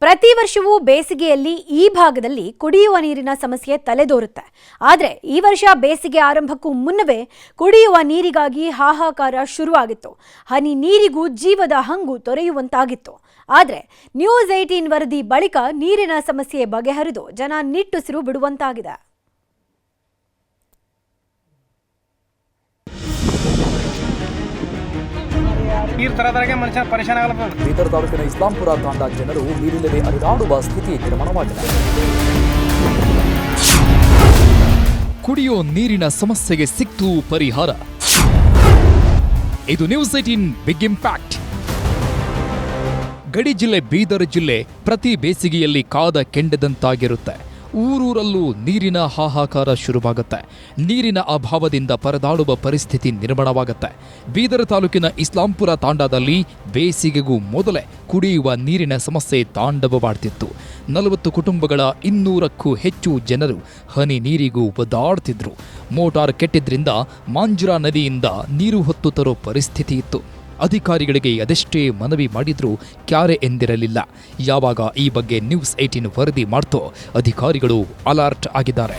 ಪ್ರತಿ ವರ್ಷವೂ ಬೇಸಿಗೆಯಲ್ಲಿ ಈ ಭಾಗದಲ್ಲಿ ಕುಡಿಯುವ ನೀರಿನ ಸಮಸ್ಯೆ ತಲೆದೋರುತ್ತೆ. ಆದರೆ ಈ ವರ್ಷ ಬೇಸಿಗೆ ಆರಂಭಕ್ಕೂ ಮುನ್ನವೇ ಕುಡಿಯುವ ನೀರಿಗಾಗಿ ಹಾಹಾಕಾರ ಶುರುವಾಗಿತ್ತು. ಹನಿ ನೀರಿಗೂ ಜೀವದ ಹಂಗು ತೊರೆಯುವಂತಾಗಿತ್ತು. ಆದರೆ ನ್ಯೂಸ್ 18 ವರದಿ ಬಳಿಕ ನೀರಿನ ಸಮಸ್ಯೆ ಬಗೆಹರಿದು ಜನ ನಿಟ್ಟುಸಿರು ಬಿಡುವಂತಾಗಿದೆ. ಬೀದರ್ ತಾಲೂಕಿನ ಇಸ್ಲಾಂಪುರ ತಾಂಡಾ ಜನರು ನೀರಿಲ್ಲದೆ ಅಲೆದಾಡುವ ಸ್ಥಿತಿ ನಿರ್ಮಾಣವಾಗಿದೆ. ಕುಡಿಯೋ ನೀರಿನ ಸಮಸ್ಯೆಗೆ ಸಿಕ್ತು ಪರಿಹಾರ. ಇದು ನ್ಯೂಸ್ 18 ಬಿಗ್ ಇಂಪ್ಯಾಕ್ಟ್. ಗಡಿ ಜಿಲ್ಲೆ ಬೀದರ್ ಜಿಲ್ಲೆ ಪ್ರತಿ ಬೇಸಿಗೆಯಲ್ಲಿ ಕಾದ ಕೆಂಡದಂತಾಗಿರುತ್ತೆ. ಊರೂರಲ್ಲೂ ನೀರಿನ ಹಾಹಾಕಾರ ಶುರುವಾಗುತ್ತೆ. ನೀರಿನ ಅಭಾವದಿಂದ ಪರದಾಡುವ ಪರಿಸ್ಥಿತಿ ನಿರ್ಮಾಣವಾಗುತ್ತೆ. ಬೀದರ್ ತಾಲೂಕಿನ ಇಸ್ಲಾಂಪುರ ತಾಂಡಾದಲ್ಲಿ ಬೇಸಿಗೆಗೂ ಮೊದಲೇ ಕುಡಿಯುವ ನೀರಿನ ಸಮಸ್ಯೆ ತಾಂಡವವಾಡ್ತಿತ್ತು. 40 ಕುಟುಂಬಗಳ 200ಕ್ಕೂ ಹೆಚ್ಚು ಜನರು ಹನಿ ನೀರಿಗೂ ಒದ್ದಾಡ್ತಿದ್ರು. ಮೋಟಾರ್ ಕೆಟ್ಟಿದ್ರಿಂದ ಮಾಂಜ್ರಾ ನದಿಯಿಂದ ನೀರು ಹೊತ್ತು ತರೋ ಪರಿಸ್ಥಿತಿ ಇತ್ತು. ಅಧಿಕಾರಿಗಳಿಗೆ ಅದೆಷ್ಟೇ ಮನವಿ ಮಾಡಿದ್ರೂ ಕ್ಯಾರೆ ಎಂದಿರಲಿಲ್ಲ. ಯಾವಾಗ ಈ ಬಗ್ಗೆ ನ್ಯೂಸ್ 18 ವರದಿ ಮಾಡ್ತೋ ಅಧಿಕಾರಿಗಳು ಅಲರ್ಟ್ ಆಗಿದ್ದಾರೆ.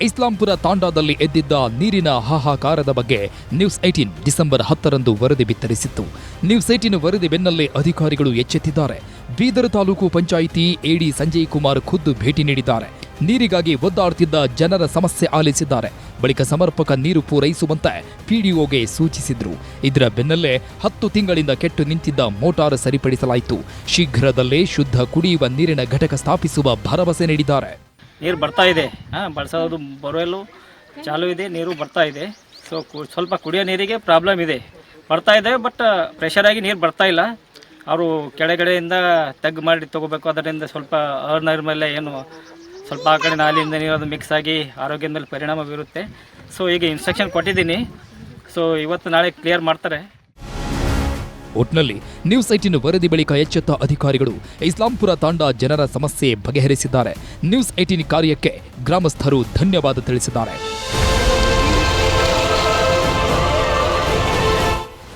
ಇಸ್ಲಾಂಪುರ ತಾಂಡಾದಲ್ಲಿ ಎದ್ದಿದ್ದ ನೀರಿನ ಹಾಹಾಕಾರದ ಬಗ್ಗೆ ನ್ಯೂಸ್ 18 ಡಿಸೆಂಬರ್ 10ರಂದು ವರದಿ ಬಿತ್ತರಿಸಿತ್ತು. ನ್ಯೂಸ್ 18 ವರದಿ ಬೆನ್ನಲ್ಲೇ ಅಧಿಕಾರಿಗಳು ಎಚ್ಚೆತ್ತಿದ್ದಾರೆ. ಬೀದರ್ ತಾಲೂಕು ಪಂಚಾಯಿತಿ ಎಡಿ ಸಂಜಯ್ ಕುಮಾರ್ ಖುದ್ದು ಭೇಟಿ ನೀಡಿದ್ದಾರೆ. ನೀರಿಗಾಗಿ ಒದ್ದಾಡ್ತಿದ್ದ ಜನರ ಸಮಸ್ಯೆ ಆಲಿಸಿದ್ದಾರೆ. ಬಳಿಕ ಸಮರ್ಪಕ ನೀರು ಪೂರೈಸುವಂತೆ ಪಿಡಿಒಗೆ ಸೂಚಿಸಿದ್ರು. ಇದರ ಬೆನ್ನಲ್ಲೇ 10 ತಿಂಗಳಿಂದ ಕೆಟ್ಟು ನಿಂತಿದ್ದ ಮೋಟಾರ್ ಸರಿಪಡಿಸಲಾಯಿತು. ಶೀಘ್ರದಲ್ಲೇ ಶುದ್ಧ ಕುಡಿಯುವ ನೀರಿನ ಘಟಕ ಸ್ಥಾಪಿಸುವ ಭರವಸೆ ನೀಡಿದ್ದಾರೆ. ನೀರು ಬರ್ತಾ ಇದೆ, ಬಳಸೋದು ಬೋರ್ವೆಲ್ಲು ಚಾಲು ಇದೆ, ನೀರು ಬರ್ತಾ ಇದೆ. ಸೊ ಸ್ವಲ್ಪ ಕುಡಿಯೋ ನೀರಿಗೆ ಪ್ರಾಬ್ಲಮ್ ಇದೆ, ಬರ್ತಾ ಇದೆ. ಬಟ್ ಪ್ರೆಷರಾಗಿ ನೀರು ಬರ್ತಾ ಇಲ್ಲ. ಅವರು ಕೆಳಗಡೆಯಿಂದ ತಗ್ಗು ಮಾಡಿ ತೊಗೋಬೇಕು. ಅದರಿಂದ ಸ್ವಲ್ಪ ನೀರ ಮೇಲೆ ಏನು ಸ್ವಲ್ಪ ಆ ಕಡೆ ನಾಲಿಯಿಂದ ನೀರು ಅದು ಮಿಕ್ಸ್ ಆಗಿ ಆರೋಗ್ಯದ ಮೇಲೆ ಪರಿಣಾಮ ಬೀರುತ್ತೆ. ಸೊ ಈಗ ಇನ್ಸ್ಟ್ರಕ್ಷನ್ ಕೊಟ್ಟಿದ್ದೀನಿ. ಸೊ ಇವತ್ತು ನಾಳೆ ಕ್ಲಿಯರ್ ಮಾಡ್ತಾರೆ. ಒಟ್ನಲ್ಲಿ ನ್ಯೂಸ್ 18 ವರದಿ ಬಳಿಕ ಎಚ್ಚೆತ್ತ ಅಧಿಕಾರಿಗಳು ಇಸ್ಲಾಂಪುರ ತಾಂಡಾ ಜನರ ಸಮಸ್ಯೆ ಬಗೆಹರಿಸಿದ್ದಾರೆ. ನ್ಯೂಸ್ 18 ಕಾರ್ಯಕ್ಕೆ ಗ್ರಾಮಸ್ಥರು ಧನ್ಯವಾದ ತಿಳಿಸಿದ್ದಾರೆ.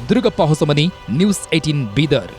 ದುರ್ಗಪ್ಪ ಹೊಸಮನಿ, ನ್ಯೂಸ್ 18 ಬೀದರ್.